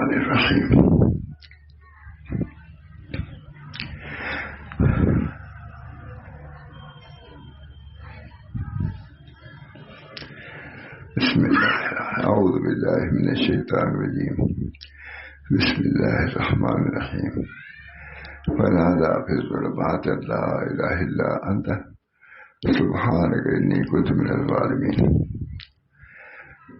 الرحمن الرحیم. بسم اللہ اعوذ باللہ من الشیطان الرجیم. بسم اللہ الرحمن الرحیم. ونادى في الظلمات لا اله الا انت سبحانك انی کنت من الظالمین.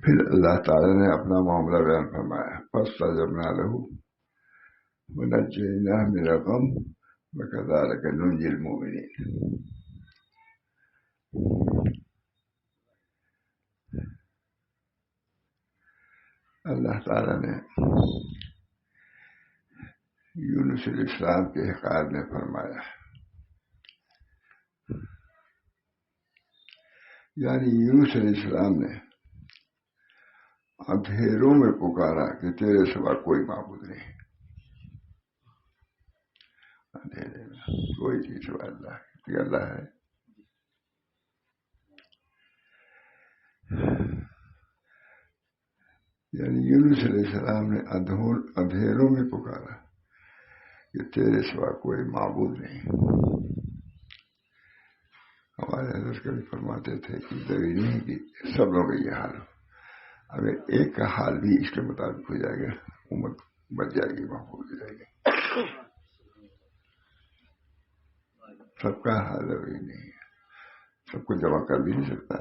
پھر اللہ تعالی نے اپنا معاملہ بیان فرمایا. فاستجبنا له ونجیناه من الغم وكذلك ننجي المؤمنین. اللہ تعالی نے یونس علیہ السلام کے حکایت میں فرمایا، یعنی یونس علیہ السلام نے اندھیروں میں پکارا کہ تیرے سوا کوئی معبود نہیں. اندھیرے میں کوئی چیز سوا اللہ کہ اللہ ہے. یعنی یونس علیہ السلام نے اندھیروں میں پکارا کہ تیرے سوا کوئی معبود نہیں. ہمارے حضرت کبھی فرماتے تھے کہ ضروری نہیں کہ سب لوگ کا یہ حال ہو. اگر ایک کا حال بھی اس کے مطابق ہو جائے گا امت بچ جائے گی، محفوظ ہو جائے گی. سب کا حال ضروری نہیں ہے، سب کو جمع کر بھی نہیں سکتا.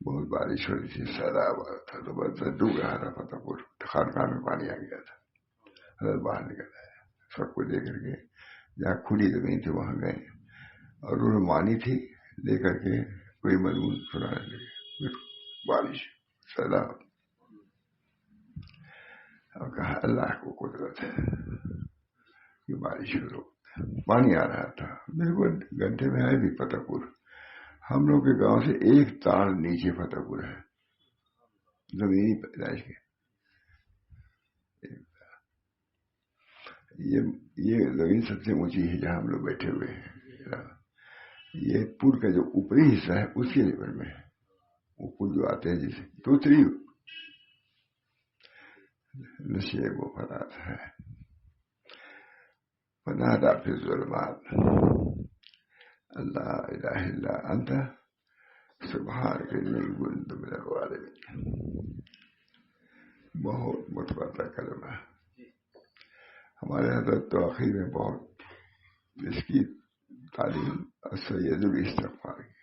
بہت بارش ہو رہی تھی، سیلاب آ رہا تھا تو بس ڈوب رہا تھا فتح پور. خانقاہ میں پانی آ گیا تھا. حضرت باہر نکل آیا، سب کو لے کر کے جہاں کھلی زمین تھی وہاں گئے اور انہوں نے مانی تھی لے کر کے کوئی مضمون سنانے لگے. بارش سیلاب اور کہا اللہ کو قدرت ہے کہ بارش شروع. پانی آ رہا تھا بالکل گھنٹے میں آئے بھی فتح پور. ہم لوگ کے گاؤں سے ایک تار نیچے فتح پور ہے زمینی پیدائش کے. یہ زمین سب سے اونچی ہے جہاں ہم لوگ بیٹھے ہوئے ہیں. یہ پور کا جو اوپری حصہ ہے اس کے لیول میں ہے. وہ پل جو آتے ہیں جسے دوسری نشیب و فرات ہے. فنادى في الظلمات لا اله الا انت سبحانك انی کنت من الظالمین. بہت متبادہ کلمہ. ہمارے حضرت تو آخر میں بہت اس کی تعلیم سید الاستغفار کی.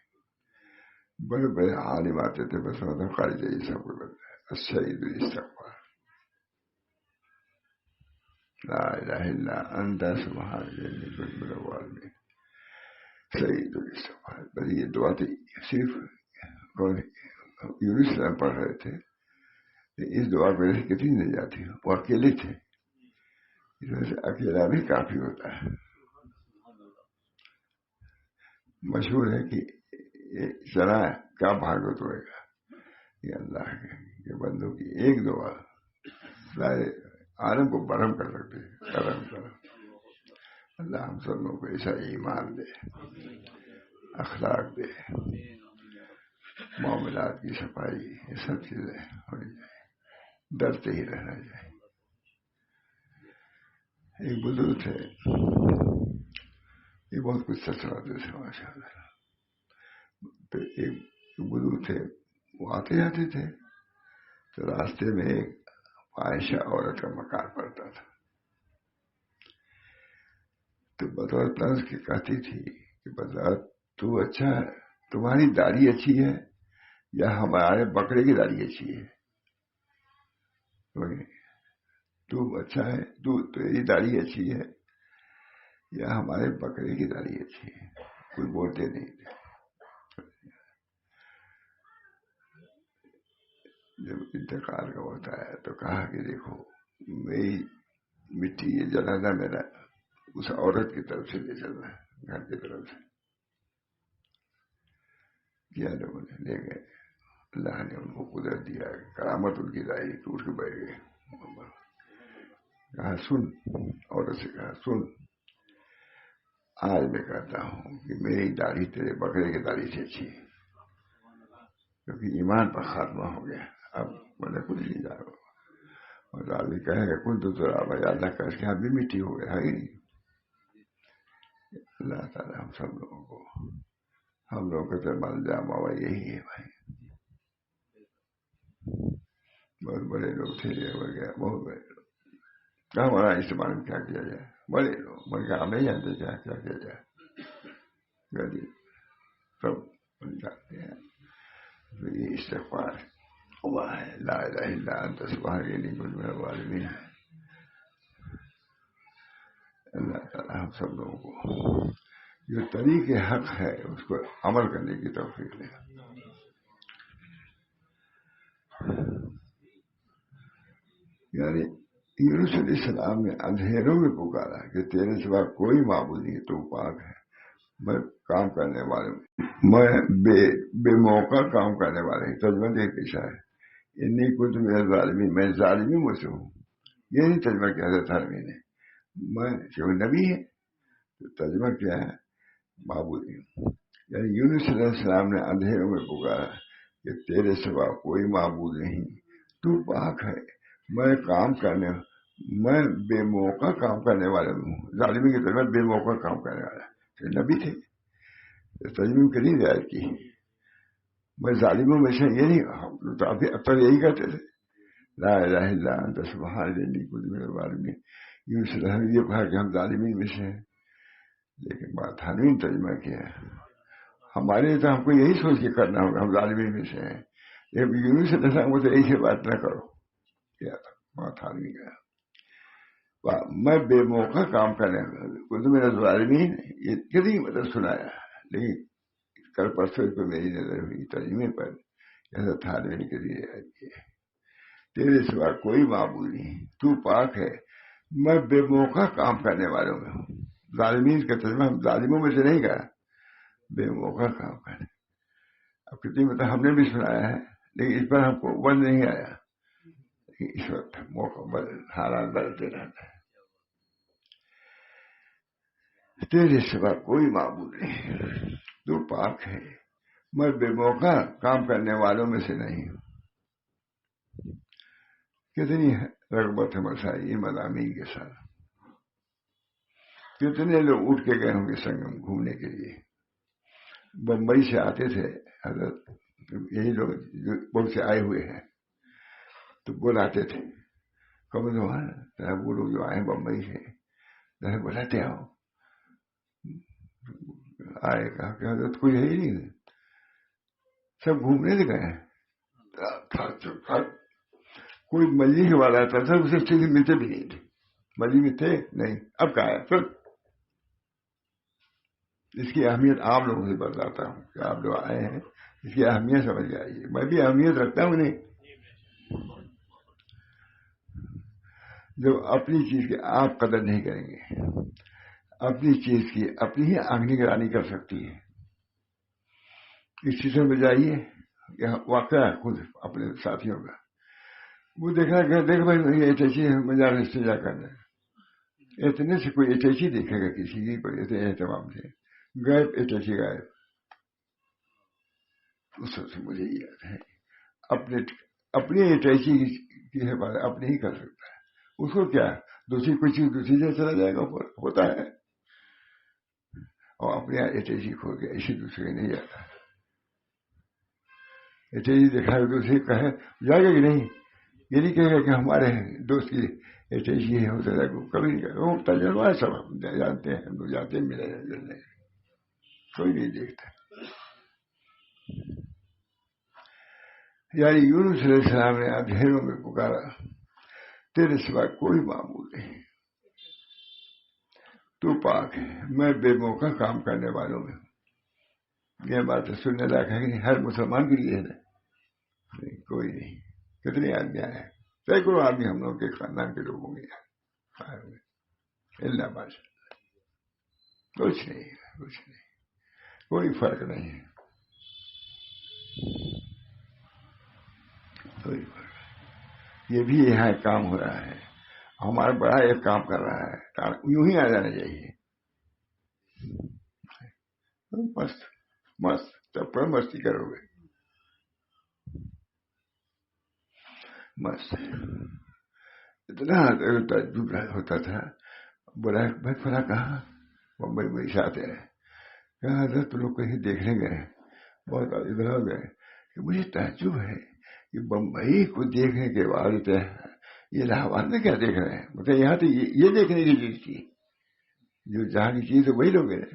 بڑے بڑے عالم آتے تھے بس مطلب قاری جی سب کو بنتا ہے سید الاستغفار. لا الہ الا انت سبحانک انی کنت من الظالمین. سید الاستغفار. بس یہ دعا تھی. صرف یونس صاحب پڑھ رہے تھے. اس دعا پہ کتنی نجات تھی. وہ اکیلے تھے، اس وجہ سے اکیلا بھی کافی ہوتا ہے. مشہور ہے کہ ذرا کیا بھاگوت ہوئے گا یہ اللہ کے بندوں کی ایک دعا سارے عالم کو برہم کر سکتے ہیں. کرم کرم اللہ ہم سب لوگوں کو ایسا ایمان دے، اخلاق دے، معاملات کی صفائی، یہ سب چیزیں ہونی چاہیے. ڈرتے ہی رہنا چاہیے. ایک بزرگ تھے، یہ بہت کچھ سچواتے تھے ماشاء اللہ. تو ایک بزرگ تھے، وہ آتے جاتے تھے تو راستے میں ایک عائشہ عورت کا مکان پڑتا تھا. تو بطور طرز کی کہتی تھی کہ بتا تو اچھا ہے، تمہاری داڑھی اچھی ہے یا ہمارے بکرے کی داڑھی اچھی ہے؟ تو اچھا ہے، تیری داڑھی اچھی ہے یا ہمارے بکرے کی داڑھی اچھی ہے؟ کوئی بولتے نہیں تھے. جب انتقال کا ہوتا ہے تو کہا کہ دیکھو میری مٹی یہ جنازہ میرا اس عورت کی طرف سے لے چلنا ہے، گھر کی طرف سے. کیا لوگوں نے لے گئے. اللہ نے ان کو قدرت دیا، کرامت ان کی ظاہر کی، اٹھ کے بیٹھ گئے. کہا سن، عورت سے کہا سن، آج میں کہتا ہوں کہ میری داڑھی تیرے بکرے کی داڑھی سے اچھی ہے، کیونکہ ایمان پر خاتمہ ہو گیا. اب مطلب کچھ نہیں جا رہا. اور آدمی کہے گا کن تو ترابا، اللہ کا اس کے ہاتھ بھی مٹی ہو گیا ہے ہی نہیں. اللہ تعالیٰ ہم سب لوگوں کو، ہم لوگوں کا درمان جامع یہی ہے بھائی. بہت بڑے لوگ تھے وغیرہ، بہت بڑے لوگ. ہمارا استعمال میں کیا کیا جائے؟ بڑے لوگ مگر ہم نہیں جانتے کیا کیا جائے. سب جانتے ہیں. تو یہ استغفار ہوا ہے، لا الہ الا انت سبحانک انی کنت من الظالمین. اللہ تعالیٰ ہم سب لوگوں کو جو طریق حق ہے اس کو عمل کرنے کی توفیق دے. یعنی یونس علیہ السلام نے اندھیروں میں پکارا کہ تیرے سوا کوئی معبود نہیں، تو پاک ہے. میں کام کرنے والے ہوں، میں بے موقع کام کرنے والے ہوں. ترجمہ دیکھ کیسا ہے؟ انی کنت من الظالمین، میں ظالمی میں سے ہوں. یہ نہیں ترجمہ کیا حضرت حرمی نے. میں جو نبی ہے تو ترجمہ کیا ہے؟ معبود ہوں. یعنی یونس علیہ السلام نے اندھیروں میں پکارا کہ تیرے سوا کوئی معبود نہیں، تو پاک ہے. میں کام کرنے، میں بے موقع کام کرنے والا ہوں. ظالمی کی طرف بے موقع کام کرنے والا نبی تھے. ترجمے کے لیے رعایت کی. میں ظالموں میں سے یہ نہیں، تو اب تک یہی کہتے تھے لا الہ الا انت سبحانک انی کنت من الظالمین. یونس علیہ السلام نے یہ کہا کہ ہم ظالمین میں سے ہیں، لیکن بات حنین ترجمہ کیا ہے. ہمارے لیے تو ہم کو یہی سوچ کے کرنا ہوگا ہم ظالمین میں سے ہیں، لیکن یونس علیہ السلام کو تو ایسی بات نہ کرو. کیا تھا بات حنین کا. میں بے موقع کام کرنے کنت من الظالمین، یہ کتنی مدد سنایا. لیکن کل پرسوں کو میری نظر ہوئی ترجمے پر ایسا تھا نہیں کے لیے تیرے سوا کوئی معبود نہیں، تو پاک ہے. میں بے موقع کام کرنے والوں میں ہوں. ظالمین کا ترجمہ ہم ظالموں میں سے نہیں کہا، بے موقع کام کرنے. اب کتنی مطلب ہم نے بھی سنایا ہے، لیکن اس پر ہم کو بند نہیں آیا. اس وقت موقع حالات بدلتے رہتا ہے. تیرے سوا کوئی معبود نہیں، تو پاک ہے. میں بے موقع کام کرنے والوں میں سے نہیں ہوں. کتنی رغبت ہے مسائی مضامین کے ساتھ. کتنے لوگ اٹھ کے گئے ہوں گے سنگم گھومنے کے لیے. بمبئی سے آتے تھے حضرت، یہی لوگ جو بہت سے آئے ہوئے ہیں تو بلاتے تھے کب وہ لوگ جو آئے بمبئی سے بلاتے آؤ. آئے کہا کہ حضرت کوئی ہے ہی نہیں، سب گھومنے سے گئے. کوئی مجلس والا تھا سب اسے چیزیں ملتے بھی نہیں تھے. مجلس میں تھے نہیں، اب کہا ہے پھر. اس کی اہمیت آپ لوگوں سے بتاتا ہوں کہ آپ لوگ آئے ہیں، اس کی اہمیت سمجھ آئیے. میں بھی اہمیت رکھتا ہوں نہیں. جب اپنی چیز کی آپ قدر نہیں کریں گے، اپنی چیز کی اپنی ہی آنکھ نگرانی کر سکتی ہے. اس چیز میں جائیے کہ واقعہ ہے خود اپنے ساتھیوں کا. وہ دیکھا کہ دیکھ بھائی یہ چیچی مزار سے جا کر اتنے سے کوئی اٹیچی دیکھے گا کسی کی کوئی اتنے اہتمام سے غائب اٹیچی غائب. اس وقت سے مجھے یاد ہے اپنی اٹیچی کی حفاظت اپنی ہی کر سکتا ہے. اس کو کیا دوسری کوئی چیز دوسری جگہ چلا جائے گا ہوتا ہے، اور اپنے اٹیچی کھو کے اسی دوسرے نہیں جاتا. اٹیچی دیکھا دوسرے کہے جائے گا کہ نہیں، یہ نہیں کہے گا کہ ہمارے دوست کی اٹیچی ہے ہوتا ہے. کبھی نہیں کہے وہ تجربہ ہے، سب ہم جانتے ہیں، ہم لوگ جاتے ہیں ملے جلنے، کوئی نہیں دیکھتا. یعنی یونس علیہ السلام نے اندھیروں میں پکارا تیرے سوا کوئی معبود نہیں، تو پاک ہے. میں بے موقع کام کرنے والوں میں ہوں. یہ بات سننے لائق ہے کہ نہیں؟ ہر مسلمان کے لیے ہے نا؟ کوئی نہیں. کتنے آدمی آئے ہیں، سینکڑوں آدمی ہم لوگ کے خاندان کے لوگوں میں آئے ہوئے. اللہ بادشاہ کچھ نہیں، کوئی فرق نہیں ہے، کوئی فرق. یہ بھی یہاں کام ہو رہا ہے، ہمارا بڑا ایک کام کر رہا ہے، یوں ہی آ جانا چاہیے. مست تب پر مستی کرو گے مست. اتنا تعجب ہوتا تھا. بولا بھائی فلاں کہاں؟ بمبئی میں ساتھ ہے. کہاں حضرت لوگ کہیں دیکھنے گئے, بہت ادھر ہو گئے کہ مجھے تعجب ہے کہ بمبئی کو دیکھنے کے بعد یہ الہ آباد میں کیا دیکھ رہے ہیں؟ مطلب یہاں تو یہ دیکھنے کی چیز تھی, جو جہاں کی چیز ہے وہی لوگ ہیں.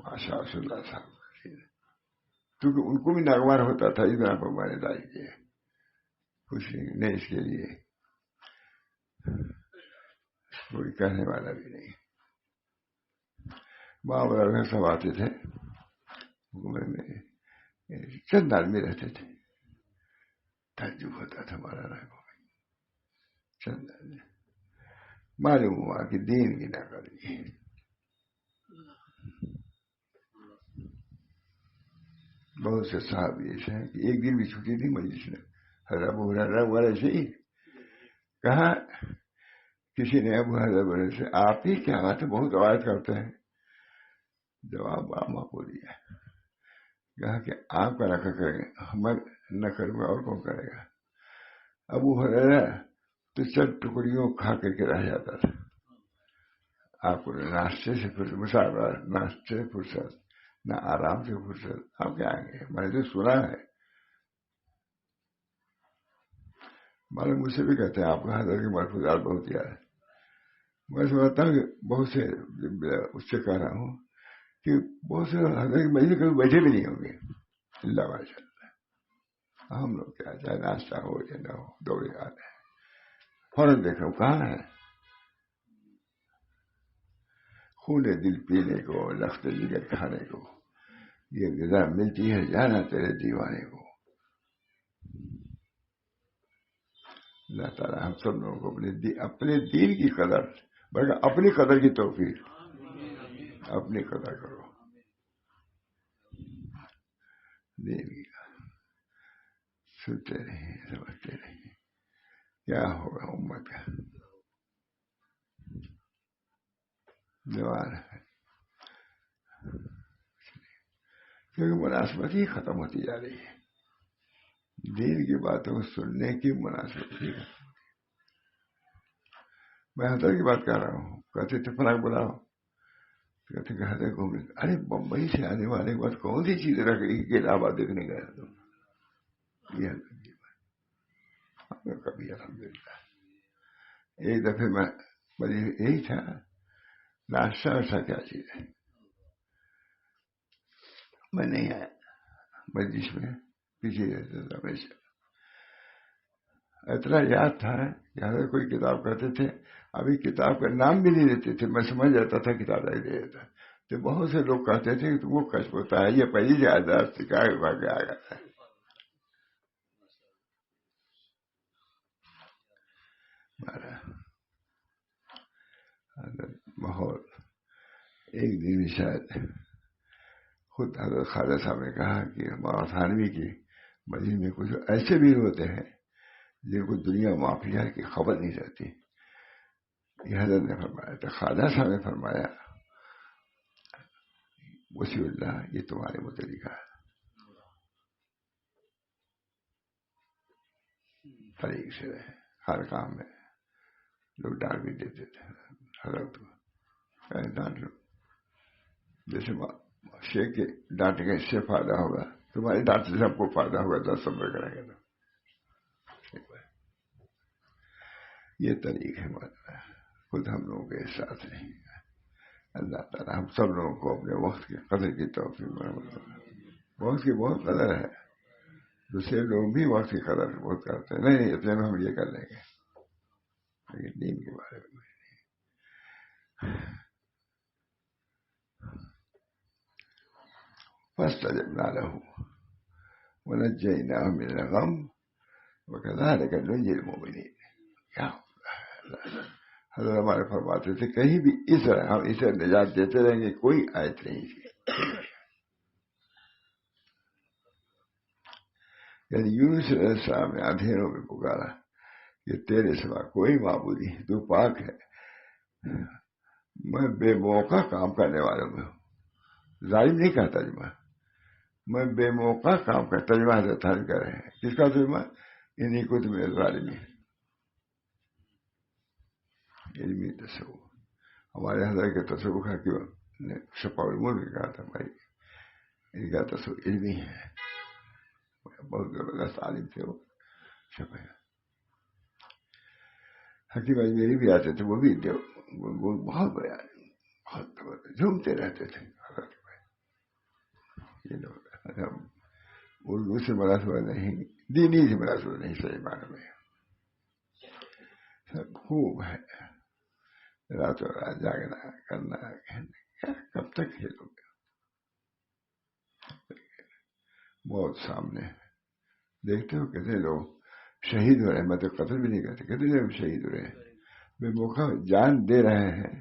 ماشاء اللہ صاحب, کیونکہ ان کو بھی ناگوار ہوتا تھا اتنا بمبئی نے لائی کے کچھ نہیں, اس کے لیے کوئی کہنے والا بھی نہیں. وہاں سب آتے تھے, حکومت میں چند آدمی رہتے تھے. تعجب ہوتا تھا مولانا کو, چند آدمی. معلوم ہوا کہ دین کی نہ کرنی. بہت سے صاحب ایسے ہیں کہ ایک دن بھی چھٹی نہیں مجلس میں. حضرت ابو ہریرہ والے سے ہی کہا, کسی نے ابو ہریرہ سے آپ ہی کیا بات ہے, بہت روایت کرتے ہیں. جواب آما کو دیا, کہا کہ آپ کا نہ کریں گے, ہم نہ کریں گے اور کون کرے گا. ابو ہریرہ تو چند ٹکڑیوں کھا کر کے رہ جاتا تھا. آپ کو ناشتے سے فرصت, مسافر ناشتے سے فرصت, نہ آرام سے فرصت, آپ کیا آئیں گے؟ میں نے تو سنا ہے, معلوم مجھ سے بھی کہتے ہیں آپ کا حضرت کی ملفوظات بہت یاد ہے. میں سمجھتا ہوں کہ بہت سے اس سے کہہ رہا ہوں کہ بہت سے حضرت کی مجلس کبھی بیٹھے بھی نہیں ہوں گے. اللہ ماشاء اللہ. ہم لوگ کیا چاہے ناشتہ ہو یا نہ ہو, دوڑے آتے ہیں, فوراً دیکھ رہا ہوں کہاں ہے. خون دل پینے کو, لخت جگر کھانے کو یہ غذا ملتی ہے, جانا تیرے دیوانے کو. اللہ تعالیٰ ہم سب لوگوں کو اپنے دین کی قدر, بلکہ اپنی قدر کی توفیق, اپنی قدر کرو دین کی. سنتے رہیں, سمجھتے رہیں کیا ہوگا امت کا. جوان ہے کیونکہ مناسبت ہی ختم ہوتی جا رہی ہے. دین کی باتوں کو سننے کی مناسبت ہی. میں حضرت کی بات کر رہا ہوں, کہتے تھے فلاں بلاؤ, کہتے کہ حضرت گھومنے. ارے بمبئی سے آنے والے کے بعد کون سی چیز رکھ گئی کہ الہ آباد دیکھنے گئے تم؟ یہ حضرت کی بات ہم نے کبھی الحمدللہ. ایک دفعہ میں مجھے یہی تھا ناشتہ واشتہ کیا چیز ہے, میں نہیں آیا مجلس میں, پیچھے رہتا تھا. میں اتنا یاد تھا کہ اگر کوئی کتاب کہتے تھے, ابھی کتاب کا نام بھی نہیں دیتے تھے, میں سمجھ جاتا تھا کتاب نہیں دے دیتا. تو بہت سے لوگ کہتے تھے کہ وہ کشف ہوتا ہے, یہ پہلی جائیداد سکھا کے آ گیا ہے. ماحول ایک دن شاید خود حضرت خواجہ صاحب نے کہا کہ مولانا تھانوی کی مجلس میں کچھ ایسے بھی ہوتے ہیں جن کو دنیا مافیا کی خبر نہیں رہتی. یہ حضرت نے فرمایا تھا, خواجہ صاحب نے فرمایا وسیع اللہ یہ تمہارے متعلق ہے, طریق سے رہے ہر کام میں. لوگ ڈانٹ بھی دیتے تھے حضرت کو, ڈانٹ لو, جیسے شیخ کے ڈانٹ کے اس سے فائدہ ہوگا, تمہاری ڈانٹ سے سب کو فائدہ ہوگا, 10 صبر کریں گے تو. یہ طریق ہے خود ہم لوگوں کے ساتھ نہیں. اللہ تعالیٰ ہم سب لوگوں کو اپنے وقت کی قدر کی توفیق میں, وقت کی بہت قدر ہے. دوسرے لوگ بھی وقت کی قدر بہت کرتے ہیں, نہیں اتنے میں ہم یہ کر لیں گے, لیکن دین کے بارے میں فاستجبنا له ونجيناه من الغم وكذلك ننجي المؤمنين. کیا حضرت ہمارے فرماتے تھے کہیں بھی اس طرح ہم اسے نجات دیتے رہیں گے, کوئی آیت نہیں تھی. یعنی یونس علیہ السلام نے اندھیروں میں پکارا کہ تیرے سوا کوئی معبود نہیں, تو پاک ہے, میں بے موقع کام کرنے والوں میں ہوں. ظالم نہیں کہا ترجمہ, میں بے موقع کام کا ترجمہ حضرت کر رہے ہیں. کس کا ترجمہ؟ انہیں کو تو میرے ظالمی علمی تصور. ہمارے حضرت کے تصور کا کہ شفا الملک نے کہا تھا بھائی ان کا تصور علمی ہے. بہت زبردست عالم تھے وہ شفا. حکیم اجمیری بھی آتے تھے, وہ بھی بہت بڑے بہت جھومتے رہتے تھے. یہ لوگ اردو سے مناسب نہیں, دینی سے مناسب نہیں, صحیح معنی میں سب خوب ہے. راتوں رات جاگنا کرنا کب تک کھیلو گے. بہت سامنے دیکھتے ہو کتنے لوگ شہید ہو رہے ہیں, مطلب قتل بھی نہیں کرتے, کتنے لوگ شہید ہو رہے ہیں بے موقع جان دے رہے ہیں.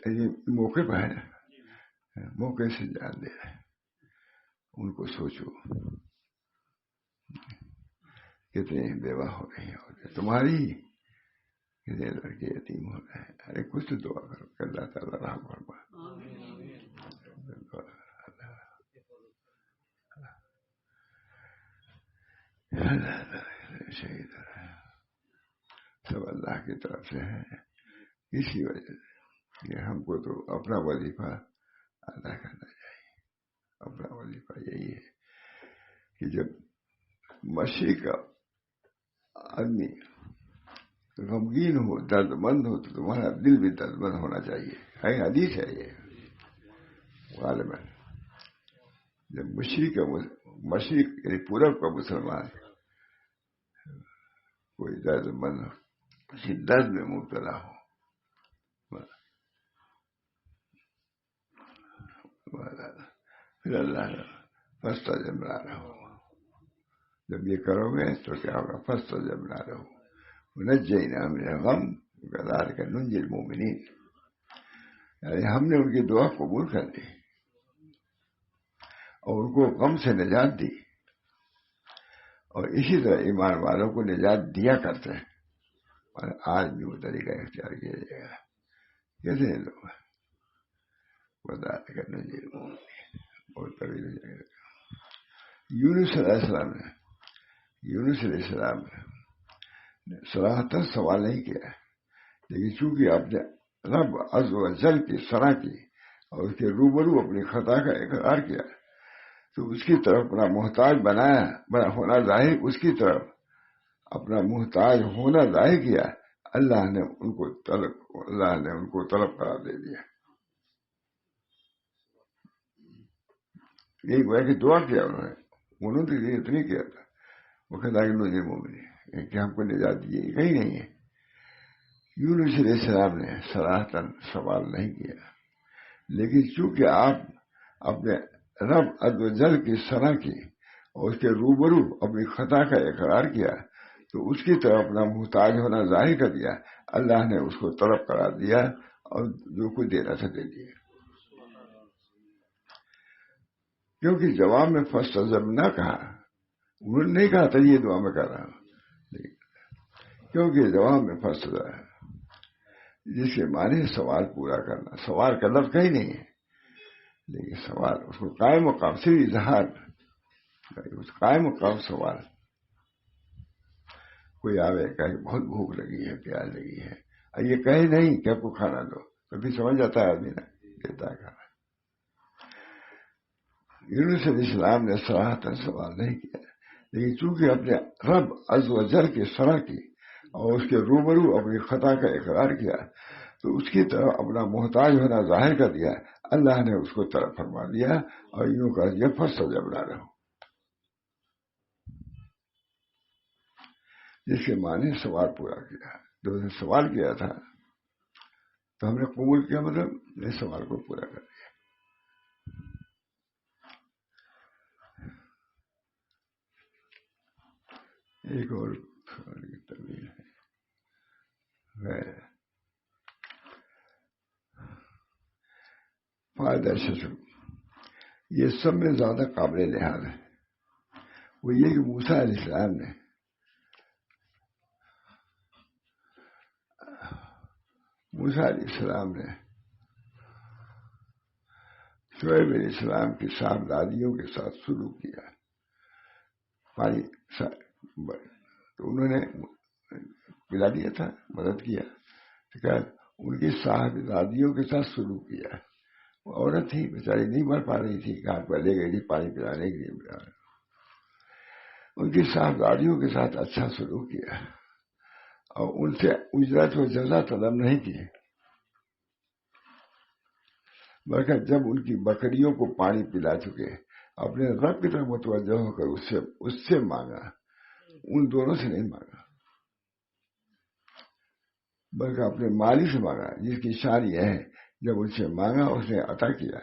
یہ موقع پہ ہے, موقع سے جان دے رہے ہیں. ان کو سوچو کتنے بیوہ ہو رہی ہیں تمہاری, کتنے لڑکے یتیم ہو رہے ہیں. ارے کچھ تو دعا کرو کہ اللہ تعالیٰ رحم فرما. شہید سب اللہ کی طرف سے ہے. اسی وجہ سے کہ ہم کو تو اپنا وظیفہ ادا کرنا چاہیے. اپنا وظیفہ یہی ہے کہ جب مشرق کا آدمی غمگین ہو, درد مند ہو, تو تمہارا دل بھی درد مند ہونا چاہیے. ہے حدیث ہے یہ غالباً. جب مشرق یعنی پورب کا مسلمان کوئی درد مند ہو, کسی درد میں مبتلا ہو, پھر اللہ فستا جمنا رہو. جب یہ کرو گے تو کیا ہوگا؟ فستا جمنا رہو نجینا من الغم وکذالک ننجی المؤمنین. یعنی ہم نے ان کی دعا قبول کر لی اور ان کو غم سے نجات دی, اور اسی طرح ایمان والوں کو نجات دیا کرتے ہیں. اور آج بھی وہ طریقہ اختیار کیا جائے گا. کیسے لوگ وکذالک ننجی المؤمنین, بہت طویل ہو جائے گا. یونس علیہ السلام نے صراحتاً سوال نہیں کیا, لیکن چونکہ آپ نے رب عز و جل کی صلاح کی اور اس کے روبرو اپنی خطا کا اقرار کیا, تو اس کی طرف اپنا محتاج بنا ہونا ظاہر, اس کی طرف اپنا محتاج ہونا ظاہر کیا. اللہ نے ان کو طلب قرار دے دیا. یہی گویا کہ دعا کیا انہوں نے یہ اتنی کیا تھا وہ کہتا کہ نجی مومنی کہ ہم کو نجات دیے, کہیں نہیں ہے. یونس علیہ السلام نے صراحتاً سوال نہیں کیا, لیکن چونکہ آپ اپنے رب عز و جل کی صلاح کی اور اس کے روبرو اپنی خطا کا اقرار کیا, تو اس کی طرف اپنا محتاج ہونا ظاہر کر دیا. اللہ نے اس کو طلب قرار دیا اور جو کچھ دینا تھا دے دیا. کیونکہ جواب میں فاستجبنا کہا, انہوں نے نہیں کہا تھا یہ دعا میں کر رہا ہوں, کیونکہ جواب میں فاستجبنا جس کے معنی سوال پورا کرنا. سوال کا لفظ کہیں نہیں ہے, لیکن سوال اس کو قائم مقام سے اظہار, اس قائم مقام سوال. کوئی آوے کہ بہت بھوک لگی ہے, پیاس لگی ہے, اور یہ کہے نہیں کہ آپ کو کھانا دو, کبھی سمجھ جاتا ہے آدمی نا دیتا ہے کھانا. یونس علیہ السلام نے صراحتاً سوال نہیں کیا, لیکن چونکہ اپنے رب عز و جل کی صلاح کی اور اس کے روبرو اپنی خطا کا اقرار کیا, تو اس کی طرف اپنا محتاج ہونا ظاہر کر دیا. اللہ نے اس کو طرف فرما دیا اور یوں کر دیا فاستجبنا لہ, جس کے معنی سوال پورا کیا. جو نے سوال کیا تھا تو ہم نے قبول کیا, مطلب اس سوال کو پورا کر دیا. ایک اور سوال کی طویل ہے. فائدہ ششم یہ سب میں زیادہ قابل لحاظ ہے. وہ یہ کہ موسیٰ علیہ السلام نے شعیب علیہ السلام کی صاحبزادیوں کے ساتھ سلوک کیا. تو انہوں نے پلا دیا تھا، مدد کیا، تو کیا ان کی صاحبزادیوں کے ساتھ سلوک کیا. وہ عورت تھی بیچاری، نہیں بڑھ پا رہی تھی، گھاٹ پر لے گئی تھی پانی پلانے کے لیے، ان کی صاحبزادیوں کے ساتھ اچھا سلوک کیا اور ان سے اجرت و جزا طلب نہیں کی، بلکہ جب ان کی بکریوں کو پانی پلا چکے اپنے رب کی طرف متوجہ ہو کر اس سے مانگا، ان دونوں سے نہیں مانگا بلکہ اپنے مالک سے مانگا، جس کی شان یہ ہے جب ان سے مانگا اس نے عطا کیا.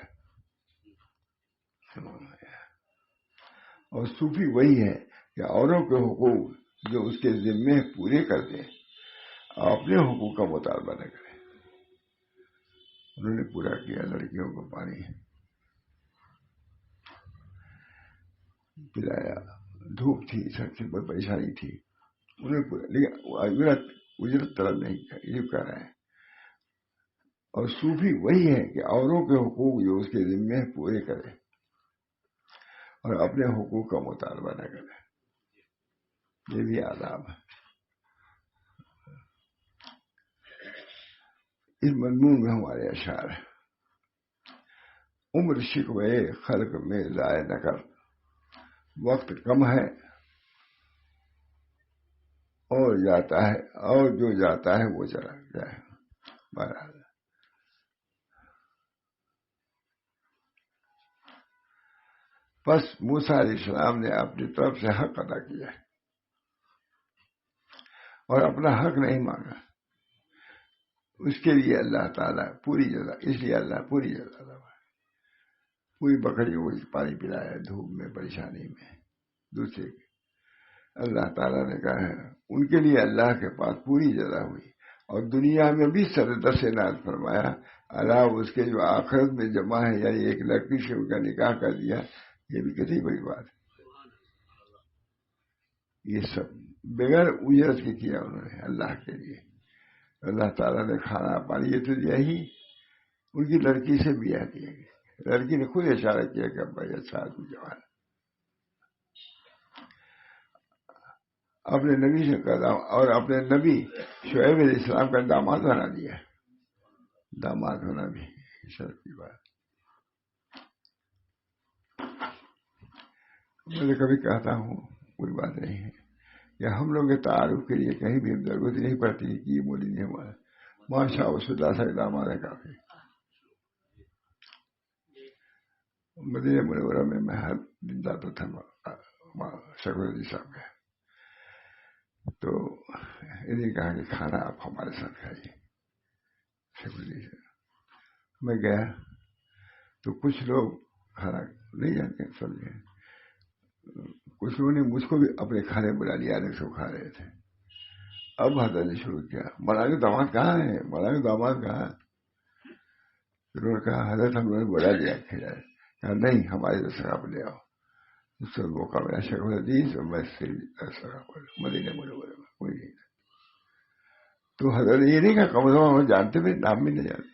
اور صوفی وہی ہے کہ اوروں کے حقوق جو اس کے ذمے پورے کر دے اور اپنے حقوق کا مطالبہ نہ کرے. انہوں نے پورا کیا، لڑکیوں کو پانی پلایا، دھوپ تھی، سب سے بڑی پریشانی تھی، انہوں نے پورا، لیکن اجرت طلب نہیں کیا، یہ کہہ رہے ہیں. اور صوفی وہی ہے کہ اوروں کے حقوق جو اس کے ذمے پورے کرے اور اپنے حقوق کا مطالبہ نہ کرے. یہ بھی آداب ہے. اس مضمون میں ہمارے اشعار ہیں: عمر شکوے خلق میں ضائع نہ کر، وقت کم ہے اور جاتا ہے، اور جو جاتا ہے وہ چلا جائے. بہرحال بس موسیٰ علیہ السلام نے اپنی طرف سے حق ادا کیا اور اپنا حق نہیں مانگا، اس کے لیے اللہ تعالیٰ پوری جزا، اس لیے اللہ پوری جزا دے. پوری بکریوں کو پانی پلایا دھوپ میں، پریشانی میں، دوسرے کے. اللہ تعالیٰ نے کہا ہے ان کے لیے اللہ کے پاس پوری جزا ہوئی، اور دنیا میں بھی سردر سے ناز فرمایا، اللہ اس کے جو آخرت میں جمع ہے، یعنی ایک لڑکی سے ان کا نکاح کر دیا. یہ بھی کتنی بڑی بات ہے. یہ سب بغیر اجرت کے کیا انہوں نے اللہ کے لیے. اللہ تعالیٰ نے کھانا پانی یہ تو دیا ہی، ان کی لڑکی سے بیاہ دیا گیا. لڑکی نے خود اشارہ کیا کہ بھائی اچھا آدمی جوان، اپنے نبی سے کہا، اور اپنے نبی شعیب علیہ السلام کا داماد بنا دیا. داماد ہونا بھی شرف کی بات. میں کبھی کہتا ہوں، کوئی بات نہیں ہے کہ ہم لوگ کے تعارف کے لیے کہیں بھی ضرورت نہیں پڑتی کہ یہ بولی نہیں ہمارا ماشاء اللہ سے داماد ہے کافی. مدینہ منورہ میں میں ہر دن جاتا تھا شکر علی صاحب کا، تو انہیں کہا کہ کھانا آپ ہمارے ساتھ کھائیے. شکر علی صاحب میں گیا تو کچھ لوگ کھانا نہیں جانتے سمجھے، کچھ لوگوں نے مجھ کو بھی اپنے کھانے بلا لیا، الگ سے کھا رہے تھے. اب حضرت نے شروع کیا، مولانا کے داماد کہاں ہے، مولانا کے داماد کہاں ہے؟ انہوں نے کہا حضرت ہم لوگوں نے بلا لیا کھلائے. کہا نہیں، ہمارے تو شراب لے آؤ. اس سے موقع ملا شیخ الحدیث اور میں مدینہ منورہ میں کوئی نہیں تھا. تو حضرت یہ نہیں کہا، کم از کم ہم جانتے بھی نام بھی نہیں جانتے.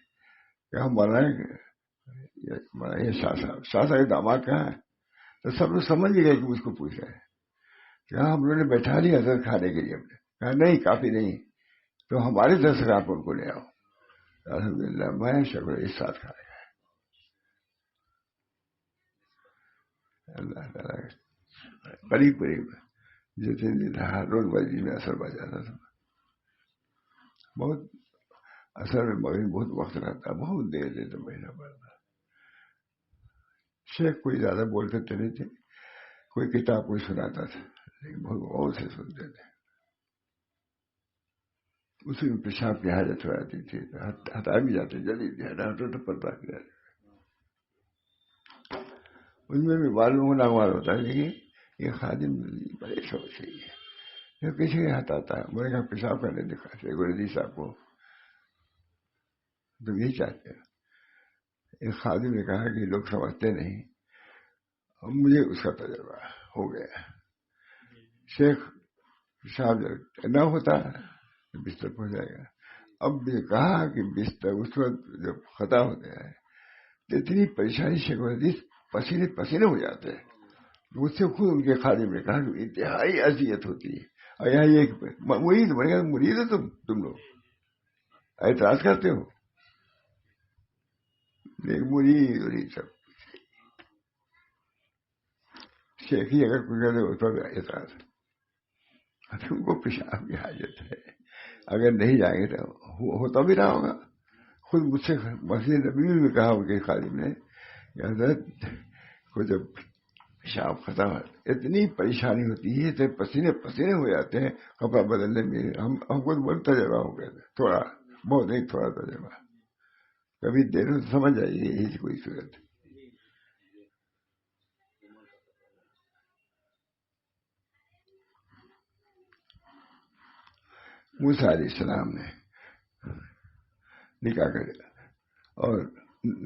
کہ ہم مولانا یہ شاہ صاحب کے داماد کہاں ہے؟ تو سب لوگ سمجھ گئے کہ مجھ کو پوچھ رہے ہیں. کہ ہم لوگوں نے بیٹھا لیا حضرت کھانے کے لیے. ہم نے کہا نہیں کافی نہیں، تو ہمارے دس آپ ان کو لے آؤ. الحمدللہ میں شکر اس ساتھ کھانے کا. اللہ تعالیٰ قریب قریب جتنے دن ہر روز مسجد میں اثر بچ جاتا تھا. بہت اثر میں مغرب بہت وقت رہتا، بہت دیر دیتے مہینہ پڑتا. شیخ کوئی زیادہ بولتے تو نہیں تھے، کوئی کتاب کوئی سناتا تھا لیکن بہت غور سے سنتے تھے. اسی میں پیشاب کی حاجت ہو جاتی تھی، ہٹا بھی جاتے جلدی ہٹا تو پڑتا کیا. ان میں بھی معلوم ہونا ہوتا ہے، لیکن یہ خادم بڑے شوق سے ہی ہے، کسی نے ہٹاتا ہے. میں نے کہا پیشاب کرنے دکھا شیخ الحدیث صاحب کو، تو یہی چاہتے ہیں. ایک خادم نے کہا کہ لوگ سمجھتے نہیں، اب مجھے اس کا تجربہ ہو گیا. شیخ پیشاب نہ ہوتا بستر پہ ہو جائے گا. اب یہ کہا کہ بستر اس وقت جب خطا ہوتے ہیں تو اتنی پریشانی شیخ الحدیث پسینے پسینے ہو جاتے ہیں. مجھ سے خود ان کے خادم نے کہا کہ انتہائی اذیت ہوتی ہے، اور یہاں یہ مرید بنے گا، مرید ہے تم لوگ اعتراض کرتے ہو، لیکن مرید سب شیخی اگر کوئی کرے ہو تو اعتراض تم کو پیشاب کی حاجت ہے، اگر نہیں جائیں گے تو ہوتا بھی رہا ہوگا. خود مجھ سے مسجد نبی میں بھی کہا ان کے خادم نے کہ حضرت کو جب پیشاب ختم اتنی پریشانی ہوتی ہے، اتنے پسینے پسینے ہو جاتے ہیں کپڑا بدلنے میں. ہم کو بہت تجربہ ہو گیا تھا، تھوڑا بہت نہیں تھوڑا تجربہ، کبھی دیکھو تو سمجھ آئیے یہی کوئی صورت. موسیٰ علیہ السلام نے نکاح کر اور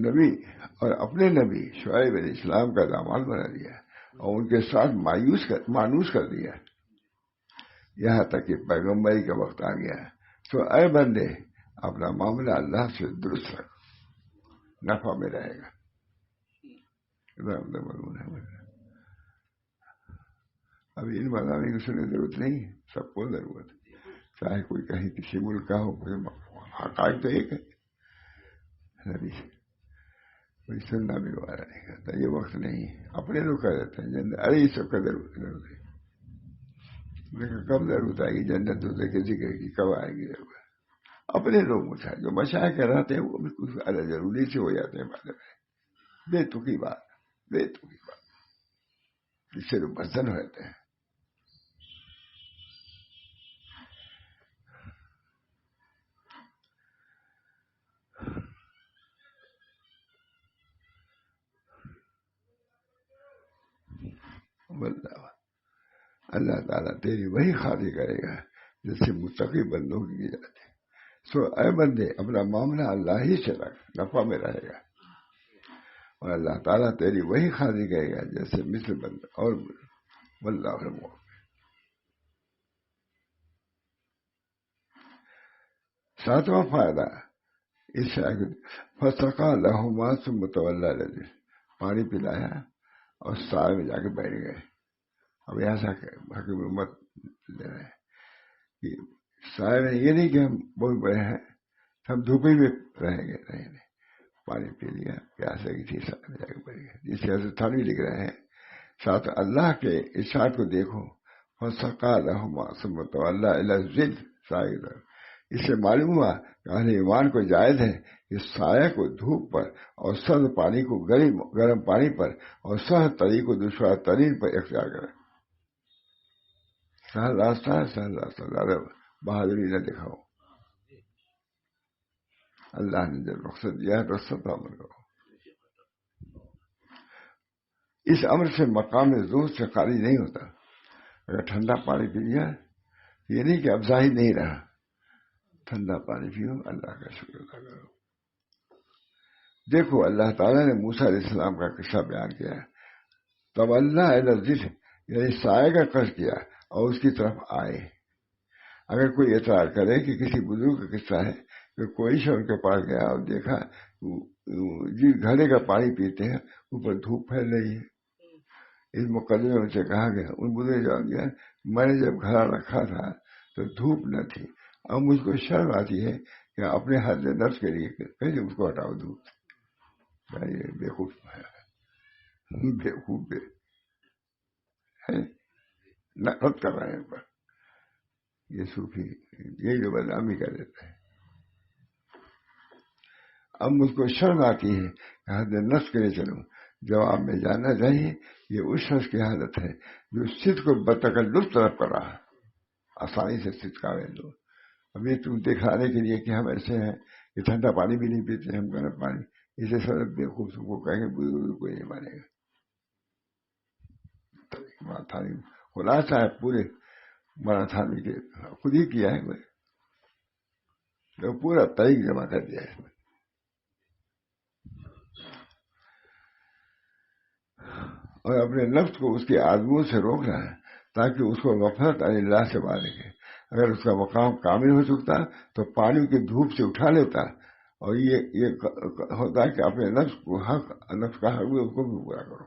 نبی اور اپنے نبی شعیب علیہ السلام کا داماد بنا دیا اور ان کے ساتھ مانوس کر دیا، یہاں تک کہ پیغمبری کا وقت آ گیا. تو اے بندے اپنا معاملہ اللہ سے درست رکھ، نفع میں رہے گا. ابھی ان مضامین کی سننے ضرورت نہیں ہے، سب کو ضرورت ہے، چاہے کوئی کہیں کسی ملک کا ہو، حقائق تو ایک ہے. نبی کوئی سننا بھی والا نہیں کرتا، یہ وقت نہیں ہے. اپنے لوگ کہہ دیتے ہیں جنت، ارے یہ سب کا ضرورت ہے، لیکن کب ضرورت آئے گی جنت دوسرے کے ذکر کی، کب آئے گی ضرورت؟ اپنے لوگ مجھے جو مشاہد کراتے ہیں وہ بھی کچھ ضروری سے ہو جاتے ہیں بعد میں. بے تکی بات، بے تکی بات، جس سے لوگ برتن ہو جاتے ہیں. اللہ تعالیٰ تیری وہی خاطر کرے گا جس سے متقی بندوں کی جاتی ہے. سو اے بندے اپنا معاملہ اللہ ہی سے رکھ، نفع میں رہے گا، اور اللہ تعالیٰ تیری وہی خاطر کرے گا جیسے مثل بندہ اور واللہ علم. ساتواں فائدہ اس فسقا لہما ثم تولى الذي، پانی پلایا اور سائے میں جا کے بیٹھ گئے. اب یہاں سے حکیم امت لے رہے ہیں کہ سائے میں یہ نہیں کہ ہم بہت بڑے ہیں، ہم دھوپی میں رہیں گے، نہیں، پانی پی لیا، پیاس لگی تھی، سائے میں جا کے بیٹھ گئے. جس طرح سے تھانوی لکھ رہے ہیں ساتھ اللہ کے ارشاد کو دیکھو، فسقا لہما ثم تولى الى الظل، سائے کی طرف. اس سے معلوم ہوا کہ اہل ایمان کو جائز ہے کہ سایہ کو دھوپ پر اور سرد پانی کو گرم پانی پر اور سہل طریق کو دشوار ترین پر اختیار کریں. سہل راستہ ہے، سہل راستہ، زیادہ بہادری نہ دکھاؤ. اللہ نے جب رخصت دیا ہے رخصت پر عمل کرو. اس امر سے مقام زہد سے خالی نہیں ہوتا. اگر ٹھنڈا پانی پی لیا یہ نہیں کہ اب زاہد نہیں رہا، ٹھنڈا پانی پیو، اللہ کا شکر ادا کرو. دیکھو اللہ تعالیٰ نے موسیٰ علیہ السلام کا قصہ بیان کیا ہے. تولی الی الظل یعنی سائے کا قصد کیا اور اس کی طرف آئے. اگر کوئی اعتراض کرے کہ کسی بزرگ کا قصہ ہے کہ کوئی شخص ان کے پاس گیا اور دیکھا جس گھڑے کا پانی پیتے ہیں اوپر دھوپ پھیل رہی ہے، اس مقدمے میں سے کہا گیا ان بزرگ جواب دیا میں نے جب گھڑا رکھا تھا تو دھوپ نہ تھی، اب مجھ کو شرم آتی ہے کہ اپنے حد نفس کے لیے کیسے اس کو ہٹاؤ دھوپ. بیوقوف ہے، بیوقوف ہے، نفرت کر رہے ہیں پر یہ صوفی یہ جو بدنامی کر دیتا ہے. اب مجھ کو شرم آتی ہے کہ حد نفس کے لیے چلوں. جواب میں جاننا چاہیے یہ اس شخص کی حالت ہے جو صدق کو بتکلف طلب کر رہا ہے. آسانی سے صدق کا لو. ابھی تم دکھانے کے لیے کہ ہم ایسے ہیں کہ ٹھنڈا پانی بھی نہیں پیتے، ہم گرم پانی، اسے سب بیوقوف کو کہیں گے بزرگ کوئی نہیں مانے گا. خلاصہ ہے پورے ماراتھن کے خود ہی کیا ہے، میں پورا طریق جمع کر دیا ہے. اور اپنے نفس کو اس کے آزموں سے روکنا ہے تاکہ اس کو غفلت عن اللہ سے بانے گے. اگر اس کا مقام کامل ہو چکتا تو پانی کی دھوپ سے اٹھا لیتا، اور یہ ہوتا ہے کہ اپنے نفس کا حق بھی اس کو بھی پورا کرو.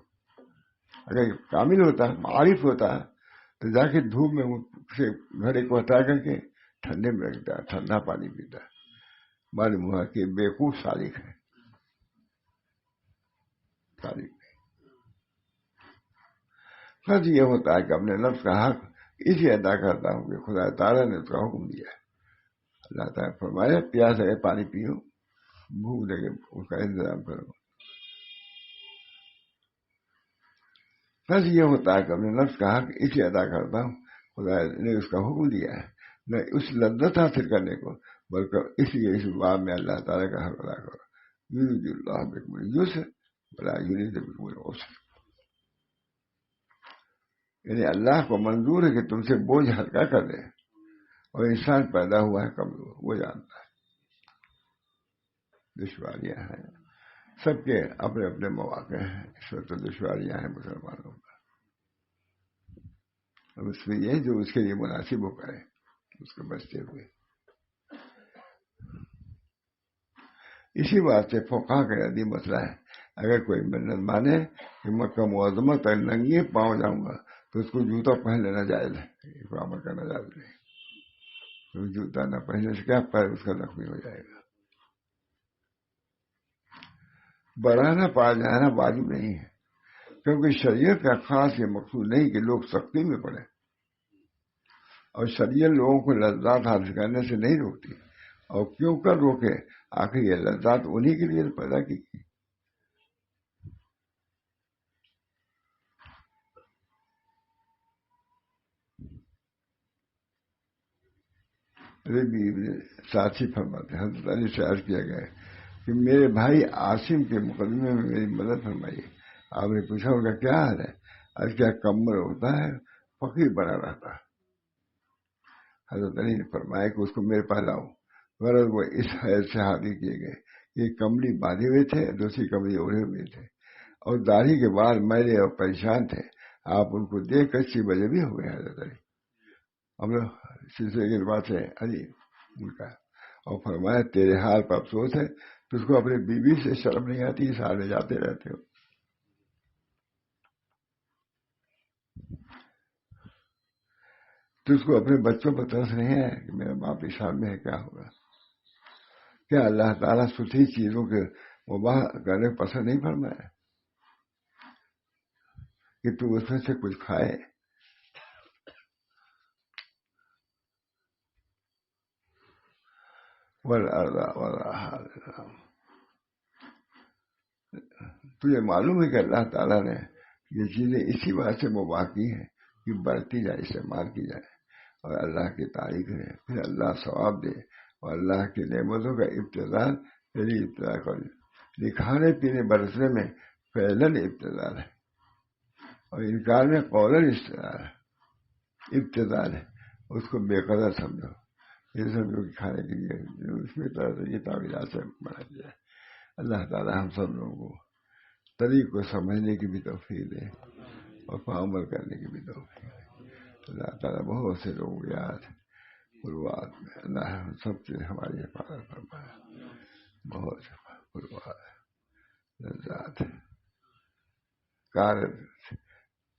اگر کامل ہوتا ہے، عارف ہوتا ہے، تو جا کے دھوپ میں سے گھڑے کو ہٹا کر کے ٹھنڈے میں رکھتا ہے، ٹھنڈا پانی پیتا ہے. معلوم ہوا کہ بیوقوف سالک ہے. سالک سچ یہ ہوتا ہے کہ اپنے نفس کا حق اس لیے ادا کرتا ہوں کہ خدا تعالیٰ نے اس کا حکم دیا ہے. اللہ تعالیٰ فرمایا پیاس لگے پانی پیو، بھوک لگے اس کا انتظام کرو. سچ یہ ہوتا ہے کہ اپنے نفس کا حق اس لیے ادا کرتا ہوں، خدا نے اس کا حکم دیا ہے، نہ اس لذت حاصل کرنے کو، بلکہ اس لیے اس باب میں اللہ تعالیٰ کا حق ادا کرو. یرید اللہ بکم الیسر ولا یرید بکم العسر. یعنی اللہ کو منظور ہے کہ تم سے بوجھ ہلکا کر دے، اور انسان پیدا ہوا ہے کمزور، وہ جانتا ہے. دشواریاں ہیں سب کے، اپنے اپنے مواقع ہیں. اس وقت تو دشواریاں ہیں مسلمانوں کا. اب اس میں یہ جو اس کے لیے مناسب ہو کرے اس کو بچتے ہوئے. اسی بات سے فقہا کا یدی مسئلہ ہے، اگر کوئی منت مانے کہ مکہ معظمہ تک ننگے پاؤں جاؤں گا تو اس کو جوتا پہن لینا جائز ہے، عمل کرنا جائز نہیں. تو جوتا نہ پہننے سے کیا پیر اس کا زخمی ہو جائے گا. برانا پا جانا واجب نہیں ہے، کیونکہ شریعت کا خاص یہ مقصود نہیں کہ لوگ سختی میں پڑے، اور شریعت لوگوں کو لذات حاصل کرنے سے نہیں روکتی. اور کیوں کر روکے؟ آخر یہ لذات انہی کے لیے پیدا کی. ربی ساتھی فرماتے ہیں، حضرت علی سے عرض کیا گیا کہ میرے بھائی عاصم کے مقدمے میں میری مدد فرمائیے. آپ نے پوچھا ان کا کیا حال ہے؟ عرض کیا کمر ہوتا ہے، فقیر بنا رہتا ہے. حضرت علی نے فرمایا کہ اس کو میرے پاس لاؤ. غرض وہ اس حیث سے حاضر کیے گئے کہ کملی باندھے ہوئے تھے، دوسری کملی اوڑھے ہوئے تھے، اور داڑھی کے بال میلے اور پریشان تھے. آپ ان کو دیکھ کر 6 بجے بھی ہو گئے. حضرت علی ہم لوگ سلسلے کے بات ہے علی ان کا، اور فرمایا تیرے حال پر افسوس ہے، تجھ کو اپنی بیوی سے شرم نہیں آتی، سارے جاتے رہتے ہو. تجھ کو اپنے بچوں پر ترس نہیں ہے کہ میرا باپ پیشاب میں ہے، کیا ہوگا؟ کیا اللہ تعالیٰ ستھری چیزوں کے مباح کرنے پسند نہیں فرمایا کہ تو اس میں سے کچھ کھائے؟ تجھے معلوم ہے کہ اللہ تعالیٰ نے یہ چیزیں اسی بات سے مباح کی ہیں کہ برتی جائے، استعمال کی جائے، اور اللہ کی تعریف ہے، پھر اللہ ثواب دے. اور اللہ کی نعمتوں کا ابتذال پہلی ابتدا کر کھانے پینے برسنے میں فعلاً ابتذال ہے، اور انکار میں قولاً ابتذال ہے. اس کو بے قدر سمجھو، یہ سمجھو کہ کھانے کے لیے اس میں طرح سے یہ تعویلات سے بنا دیا ہے. اللہ تعالیٰ ہم سب لوگوں کو طریق کو سمجھنے کی بھی توفیق دے اور عمل کرنے کی بھی توفیق دے. اللہ تعالیٰ بہت سے لوگ یاد قربات میں اللہ ہم سب سے ہماری حفاظت فرمائے. بہت سے قربات لذات کارت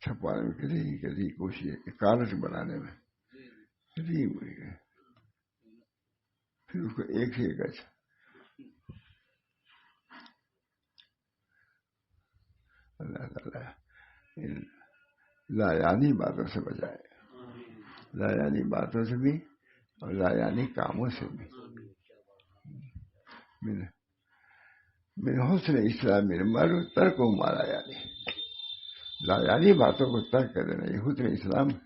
چھپانے میں کسی کوشش کارت بنانے میں کسی ہوئی ہے، پھر اس کو ایک سے ایک اچھا. اللہ تعالیٰ لایانی باتوں سے بچائے، لایانی باتوں سے بھی اور لایانی کاموں سے بھی. من حسن اسلام المرء ترک ما لا یعنی، لایانی باتوں کو ترک کر دینا یہ حسن اسلام ہے.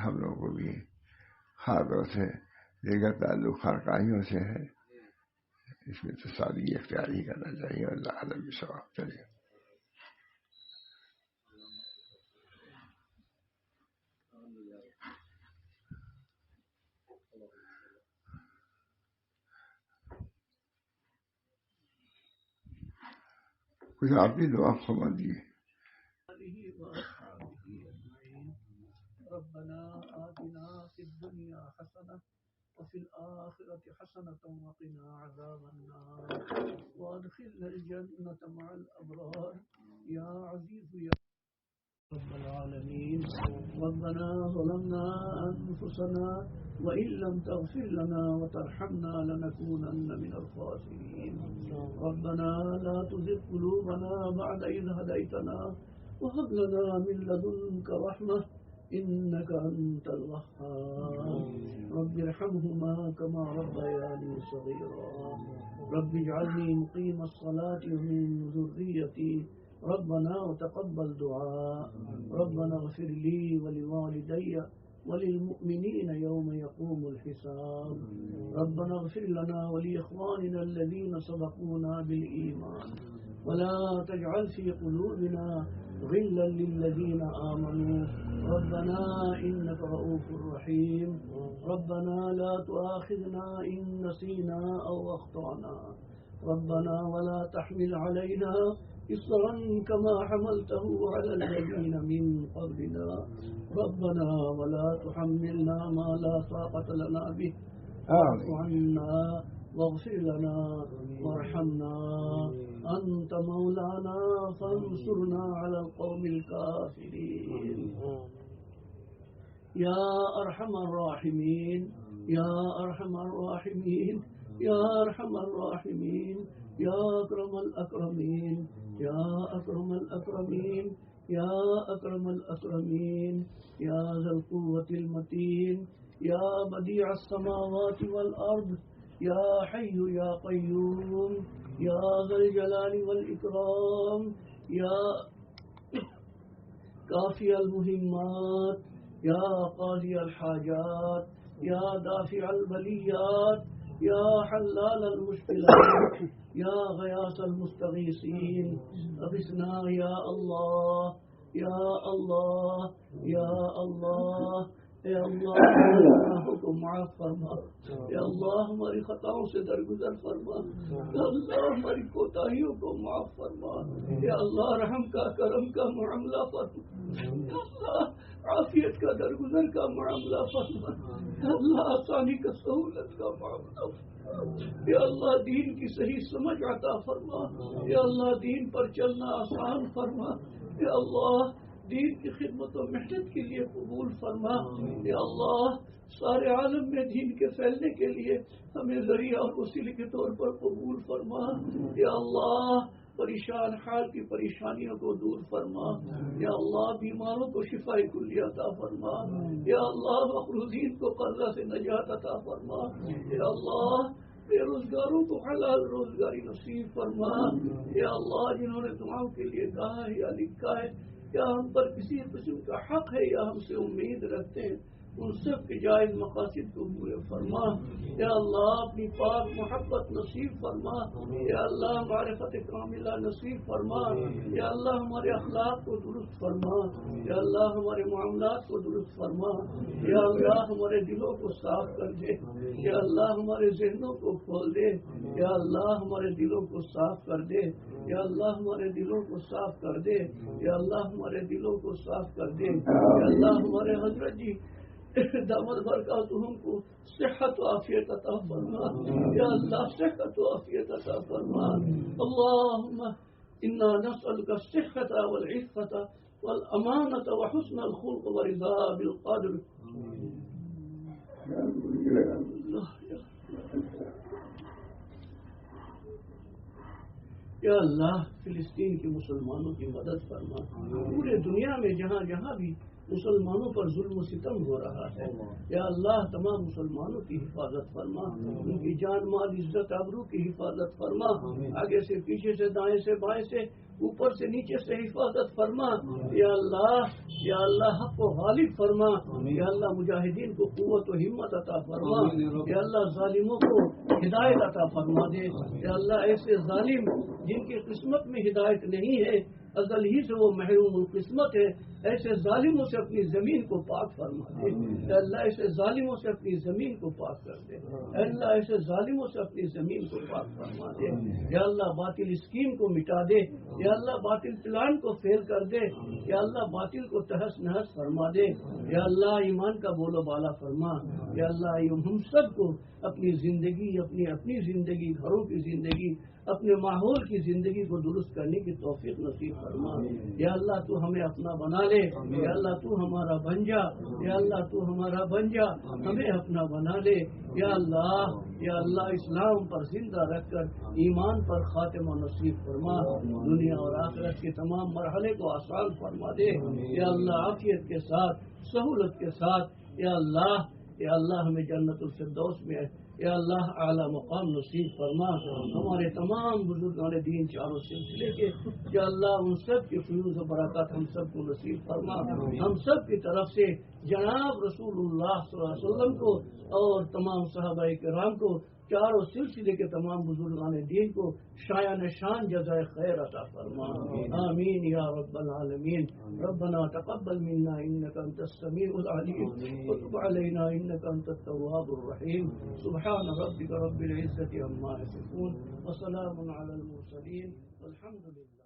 ہم لوگوں کو بھی خاطروں سے دیگر تعلق خانقاہیوں سے ہے، اس میں تو سادگی اختیار ہی کرنا چاہیے. اللہ عالم ثواب چلیے. کچھ آپ بھی دعا فرما دیے. ربنا آتنا في الدنيا حسنة وفي الآخرة حسنة وقنا عذاب النار وادخلنا الجنة مع الأبرار يا عزيز يا رب العالمين. ربنا ظلمنا أنفسنا وإن لم تغفر لنا وترحمنا لنكونن من الخاسرين. ربنا لا تزغ قلوبنا بعد إذ هديتنا وهب لنا من لدنك رحمة إنك أنت الوهاب. رب ارحمهما كما ربياني صغيرا. رب اجعلني مقيم الصلاة ومن ذريتي ربنا وتقبل دعاء. ربنا اغفر لي ولوالدي وللمؤمنين يوم يقوم الحساب. ربنا اغفر لنا ولإخواننا الذين سبقونا بالإيمان ولا تجعل في قلوبنا غلا للذين آمنوا ربنا إنك رؤوف رحيم. ربنا لا تؤاخذنا إن نسينا أو أخطأنا. ربنا ولا تحمل علينا إصرا كما حملته على الذين من قبلنا. ربنا ولا تحملنا ما لا طاقة لنا به واعف عنا واغفر لنا وارحمنا أنت مولانا فانصرنا على القوم الكافرين. يا أرحم الراحمين يا أرحم الراحمين يا أرحم الراحمين يا أكرم الأكرمين يا أكرم الأكرمين يا أكرم الأكرمين يا ذا القوة المتين يا بديع السماوات والأرض يا حي يا قيوم يا ذا الجلال والإكرام يا كافي المهمات يا قاضي الحاجات يا دافع البليات يا حلال المشكلات يا غياث المستغيثين اغثنا يا الله يا الله يا الله اے اللہ ہمارے گناہوں کو معاف فرما. اے اللہ ہماری خطاؤں سے درگزر فرما. اے اللہ ہماری کوتاہیوں کو معاف فرما. اے اللہ رحم کا کرم کا معاملہ فرما. اے اللہ عافیت کا درگزر کا معاملہ فرما. اے اللہ آسانی کا سہولت کا معاملہ فرما. اے اللہ دین کی صحیح سمجھ عطا فرما. اے اللہ دین پر چلنا آسان فرما. اے اللہ دین کی خدمت و محنت کے لیے قبول فرما. یا اللہ سارے عالم میں دین کے پھیلنے کے لیے ہمیں ذریعہ اور وسیلے کے طور پر قبول فرما. یا اللہ پریشان حال کی پریشانیوں کو دور فرما. یا اللہ بیماروں کو شفا کلی عطا فرما. یا اللہ مقروضین کو قرضہ سے نجات عطا فرما. یا اللہ بے روزگاروں کو حلال روزگاری نصیب فرما. یا اللہ جنہوں نے دعاؤں کے لیے کہا ہے یا لکھا ہے یا ہم پر کسی قسم کا حق ہے یا ہم سے امید رکھتے ہیں ان سب کے جائز مقاصد کو پورے فرما. یا اللہ اپنی پاک محبت نصیب فرما. یا اللہ معرفت کاملہ نصیب فرما. یا اللہ ہمارے اخلاق کو درست فرما. یا اللہ ہمارے معاملات کو درست فرما. یا اللہ ہمارے دلوں کو صاف کر دے. یا اللہ ہمارے ذہنوں کو کھول دے. یا اللہ ہمارے دلوں کو صاف کر دے. یا اللہ ہمارے دلوں کو صاف کر دے. یا اللہ ہمارے دلوں کو صاف کر دے. یا اللہ ہمارے حضرت جی دامت برکاتہم کو صحت و عافیت عطا فرما. یا اللہ صحت و عافیت عطا فرما. اللہم انا نسألک الصحة والعفة والامانة وحسن الخلق ورضا بالقدر. یا اللہ فلسطین کے مسلمانوں کی مدد فرما. پورے دنیا میں جہاں جہاں بھی مسلمانوں پر ظلم و ستم ہو رہا ہے یا اللہ تمام مسلمانوں کی حفاظت فرما. ان کی جان مال عزت آبرو کی حفاظت فرما. آگے سے پیچھے سے دائیں سے بائیں سے اوپر سے نیچے سے حفاظت فرما. یا اللہ حق و غالب فرما. یا اللہ مجاہدین کو قوت و ہمت عطا فرما. یا اللہ ظالموں کو ہدایت عطا فرما دے. یا اللہ ایسے ظالم جن کی قسمت میں ہدایت نہیں ہے ازل ہی سے وہ محروم القسمت ہے ایسے ظالموں سے اپنی زمین کو پاک فرما دے. اے اللہ ایسے ظالموں سے اپنی زمین کو پاک کر دے. اے اللہ ایسے ظالموں سے اپنی زمین کو پاک فرما دے. یا اللہ باطل اسکیم کو مٹا دے. یا اللہ باطل پلان کو فیل کر دے. یا اللہ باطل کو تہس نہس فرما دے. یا اللہ ایمان کا بولو بالا فرما. یا اللہ ہم سب کو اپنی زندگی اپنی زندگی گھروں کی زندگی اپنے ماحول کی زندگی کو درست کرنے کی توفیق نصیب فرما. یا اللہ تو ہمیں اپنا بنا لے. یا اللہ تو ہمارا بن جا. یا اللہ تو ہمارا بن جا, ہمیں اپنا بنا لے. یا اللہ اسلام پر زندہ رکھ کر ایمان پر خاتمہ نصیب فرما. دنیا اور آخرت کے تمام مرحلے کو آسان فرما دے. یا اللہ عافیت کے ساتھ سہولت کے ساتھ. یا اللہ ہمیں جنت الفردوس میں یا اللہ اعلیٰ مقام نصیب فرما. ہمارے تمام بزرگان دین چاروں سلسلے کے یا اللہ ان سب کے فیوز و برکات ہم سب کو نصیب فرما. ہم سب کی طرف سے جناب رسول اللہ صلی اللہ علیہ وسلم کو اور تمام صحابہ کرام کو چاروں سلسلے کے تمام بزرگان دین کو شایان شان جزائے خیر عطا فرما. آمین یا رب العالمین. ربنا تقبل منا انك انت السميع العليم وتب علينا انك انت التواب الرحيم. سبحان ربك رب العزة عما يصفون وسلام على المرسلين والحمد لله.